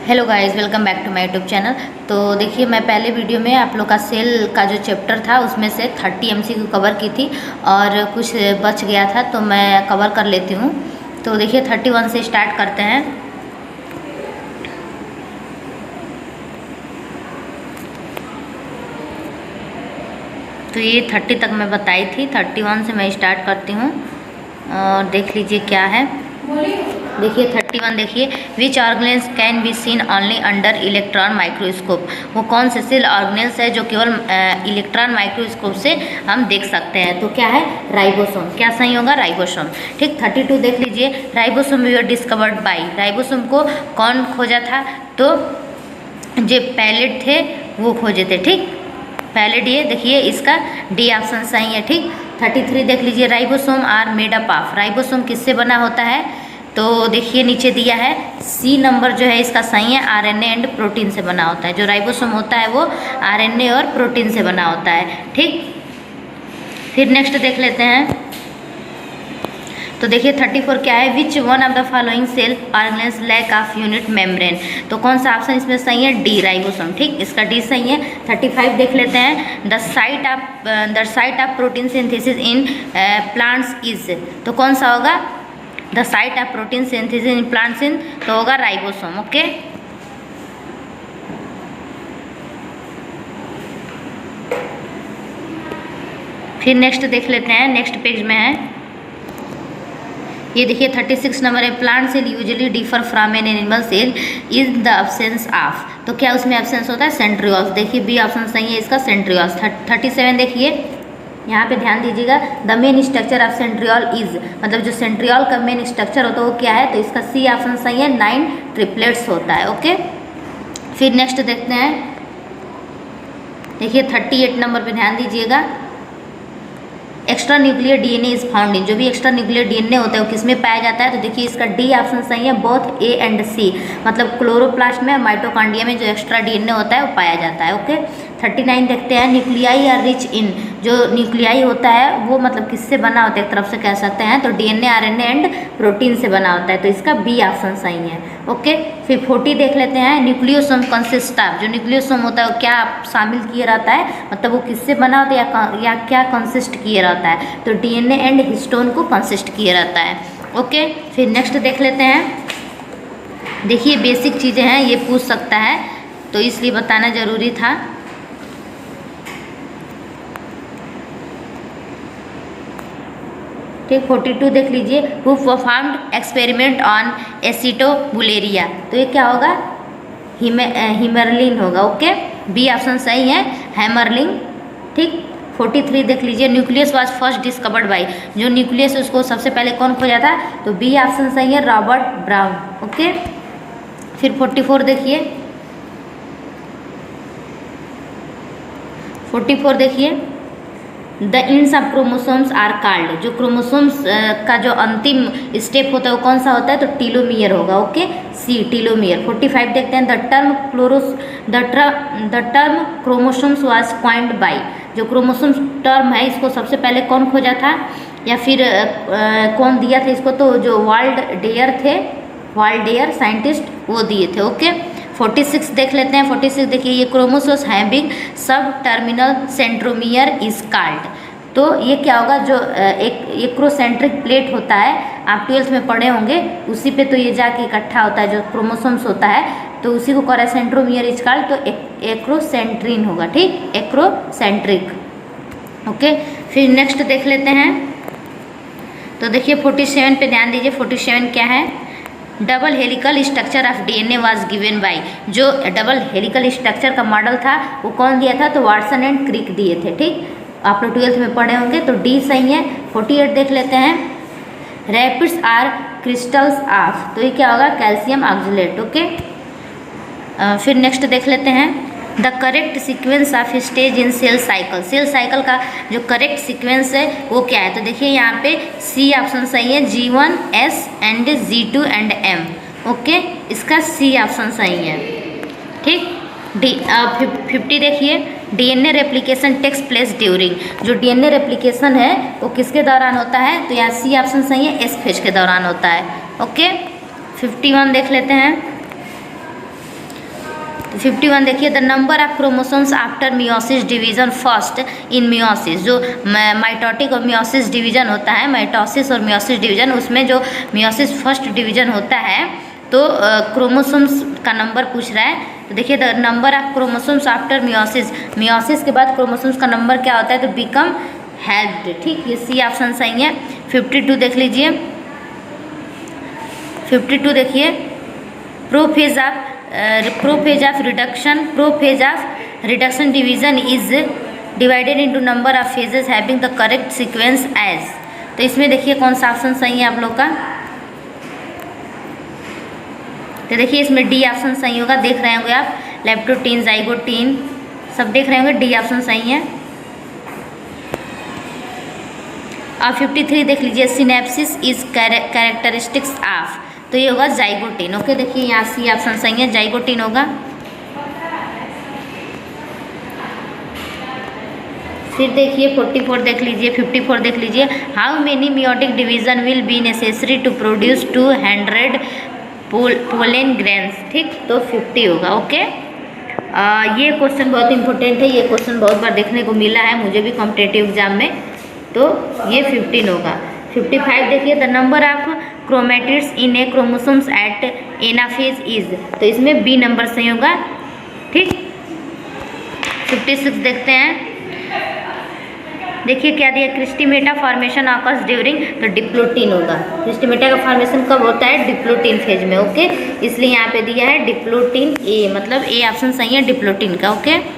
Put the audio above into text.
Hello guys, welcome back to my YouTube channel. तो देखिए, मैं पहले वीडियो में आप लोग का सेल का जो चैप्टर था उसमें से 30 MCQ कवर की थी और कुछ बच गया था तो मैं कवर कर लेती हूँ। तो देखिए 31 से स्टार्ट करते हैं। तो ये 30 तक मैं बताई थी, 31 से मैं स्टार्ट करती हूँ और देख लीजिए क्या है। देखिए 31 देखिए, which organelles can be seen only under electron microscope. वो कौन से सेल ऑर्गेनेल्स है जो केवल इलेक्ट्रॉन माइक्रोस्कोप से हम देख सकते हैं। तो क्या है, राइबोसोम। क्या सही होगा, राइबोसोम। ठीक। 32 देख लीजिए, ribosome we are discovered by. Ribosome को कौन खोजा था, तो जो पैलेट थे वो खोजे थे। ठीक, पैलेट। ये देखिए इसका डी ऑप्शन सही है। ठीक। 33 देख लीजिए, ribosome are made up of. Ribosome किससे बना होता है, तो देखिए नीचे दिया है सी नंबर जो है इसका सही है, RNA एंड प्रोटीन से बना होता है। जो राइबोसोम होता है वो RNA और प्रोटीन से बना होता है। ठीक। फिर नेक्स्ट देख लेते हैं। तो देखिए 34 क्या है, which one of the following cell organelles lack of unit membrane. तो कौन सा ऑप्शन इसमें सही है, डी, राइबोसोम। ठीक, इसका डी सही है। 35 देख लेते हैं, the site of protein synthesis in plants is. तो कौन सा होगा, the site of protein synthesis in plants in, तो होगा राइबोसोम। ओके। फिर नेक्स्ट देख लेते हैं, नेक्स्ट पेज में है। ये देखिए 36 नंबर है, plant cell usually differ from an animal cell in the absence of. तो क्या उसमें एब्सेंस होता है, सेंट्रियोल्स। देखिए बी ऑप्शन सही है इसका, सेंट्रियोल्स। 37 देखिए, यहाँ पे ध्यान दीजिएगा, the main structure of centriole is, मतलब जो सेंट्रियोल का मेन स्ट्रक्चर होता है वो क्या है, तो इसका सी ऑप्शन सही है, 9 ट्रिपलेट्स होता है। ओके। फिर नेक्स्ट देखते हैं। देखिए 38 नंबर पे ध्यान दीजिएगा, extra nuclear DNA is found in. जो भी एक्स्ट्रा न्यूक्लियर DNA होता है वो किसमें पाया जाता है, तो देखिए इसका डी ऑप्शन सही है, बोथ ए एंड सी। मतलब क्लोरोप्लास्ट में, माइटोकॉन्ड्रिया में जो एक्स्ट्रा DNA होता है वो पाया जाता है। ओके। 39 देखते हैं, न्यूक्लियाई आर रिच इन। जो न्यूक्लियाई होता है वो मतलब किससे बना होता है, एक तरफ से कह सकते हैं, तो DNA RNA एंड प्रोटीन से बना होता है। तो इसका बी ऑप्शन सही है। ओके। फिर 40 देख लेते हैं, न्यूक्लियोसोम कंसिस्ट ऑफ। जो न्यूक्लियोसोम होता है वो क्या शामिल किए रहता है, मतलब वो किससे बना होता है या क्या कंसिस्ट किए रहता है, तो DNA एंड हिस्टोन को कंसिस्ट किए रहता है। ओके। फिर नेक्स्ट देख लेते हैं। देखिए बेसिक चीज़ें हैं, ये पूछ सकता है तो इसलिए बताना ज़रूरी था। ठीक। 42 देख लीजिए, हु परफॉर्म्ड एक्सपेरिमेंट ऑन एसिटोबुलेरिया। तो ये क्या होगा, हिमरलिन होगा। ओके। बी ऑप्शन सही है, हैमरलिन। ठीक। 43 देख लीजिए, nucleus was first discovered by. जो न्यूक्लियस उसको सबसे पहले कौन खोजा था, तो बी ऑप्शन सही है, रॉबर्ट ब्राउन। ओके। फिर 44 देखिए, 44 देखिए, the ends of chromosomes are called. जो क्रोमोसोम्स का जो अंतिम स्टेप होता है वो कौन सा होता है, तो टीलोमियर होगा। ओके, सी, टीलोमियर। 45 देखते हैं, the term chromosomes was coined by. जो क्रोमोसोम्स टर्म है इसको सबसे पहले कौन खोजा था या फिर कौन दिया था इसको, तो जो वाल्ड डेयर थे, वाल्ड डेयर साइंटिस्ट वो दिए थे। ओके। 46 देख लेते हैं। 46 देखिए, ये क्रोमोसोम्स हैविंग सब टर्मिनल सेंट्रोमियर इज कॉल्ड। तो ये क्या होगा, जो एक एक्रोसेंट्रिक प्लेट होता है, आप 12th में पढ़े होंगे, उसी पे तो ये जाके इकट्ठा होता है, जो क्रोमोसोम्स होता है तो उसी को कह रहा है सेंट्रोमियर इज कॉल्ड, तो एक्रोसेंट्रिन होगा। ठीक, एक्रोसेंट्रिक। ओके। फिर नेक्स्ट देख लेते हैं। तो देखिए 47 पे ध्यान दीजिए, 47 क्या है, double helical structure of DNA was given by. जो डबल हेलिकल स्ट्रक्चर का मॉडल था वो कौन दिया था, तो वाटसन एंड क्रिक दिए थे। ठीक, आप लोग 12th में पढ़े होंगे, तो डी सही है। 48 देख लेते हैं, रैपिड्स आर क्रिस्टल्स ऑफ। तो ये क्या होगा, कैल्शियम ऑक्जेलेट। ओके। फिर नेक्स्ट देख लेते हैं, the correct sequence of stage in cell cycle. Cell cycle का जो करेक्ट सीक्वेंस है वो क्या है, तो देखिए यहाँ पे सी ऑप्शन सही है, G1 S and G2 and M। ओके, इसका सी ऑप्शन सही है। ठीक। 50 देखिए, DNA replication takes place during. जो DNA रेप्लिकेशन है वो किसके दौरान होता है, तो यहाँ सी ऑप्शन सही है, S फेज के दौरान होता है। ओके। 51 देख लेते हैं। 51 देखिए, the number of chromosomes after meiosis division first in meiosis, जो माइटोटिक और मियोसिस डिवीजन होता है, माइटोसिस और मियोसिस डिवीजन, उसमें जो मियोसिस फर्स्ट डिवीजन होता है तो क्रोमोसोम्स का नंबर पूछ रहा है। तो देखिए, the number of chromosomes after meiosis, meiosis के बाद क्रोमोसोम्स का नंबर क्या होता है, तो बिकम हेल्प्ड। ठीक, ये सी ऑप्शन सही है। 52 देख लीजिए, 52 देखिए, prophase of reduction division is divided into number of phases having the correct sequence as. तो इसमें देखिए कौन सा ऑप्शन सही है आप लोग का, तो देखिए इसमें डी ऑप्शन सही होगा। देख रहे होंगे आप, लेप्टोटीन, जाइगोटीन सब देख रहे होंगे, डी ऑप्शन सही है। और 53 देख लीजिए, सिनेप्सिस इज कैरेक्टरिस्टिक्स ऑफ, तो ये होगा जाइगोटीन। ओके, देखिए यहाँ सी ऑप्शन सही है, जाइगोटीन होगा। फिर देखिए 44 देख लीजिए, 54 देख लीजिए, how many meiotic division will be necessary to produce 200 pollen grains. ठीक, तो 50 होगा। ओके, ये क्वेश्चन बहुत इंपॉर्टेंट है, ये क्वेश्चन बहुत बार देखने को मिला है मुझे भी कॉम्पिटेटिव एग्जाम में, तो ये 15 होगा। 55 देखिए, the number of chromatids in a chromosomes at anaphase is, तो इसमें बी नंबर सही होगा। ठीक, 56 देखते हैं, देखिए क्या दिया, क्रिस्टीमेटा फॉर्मेशन ऑकर्स ड्यूरिंग, तो डिप्लोटीन होगा। क्रिस्टीमेटा का फॉर्मेशन कब होता है, डिप्लोटीन फेज में। ओके, इसलिए यहाँ पे दिया है डिप्लोटीन ए, मतलब ए ऑप्शन सही है डिप्लोटीन का। ओके।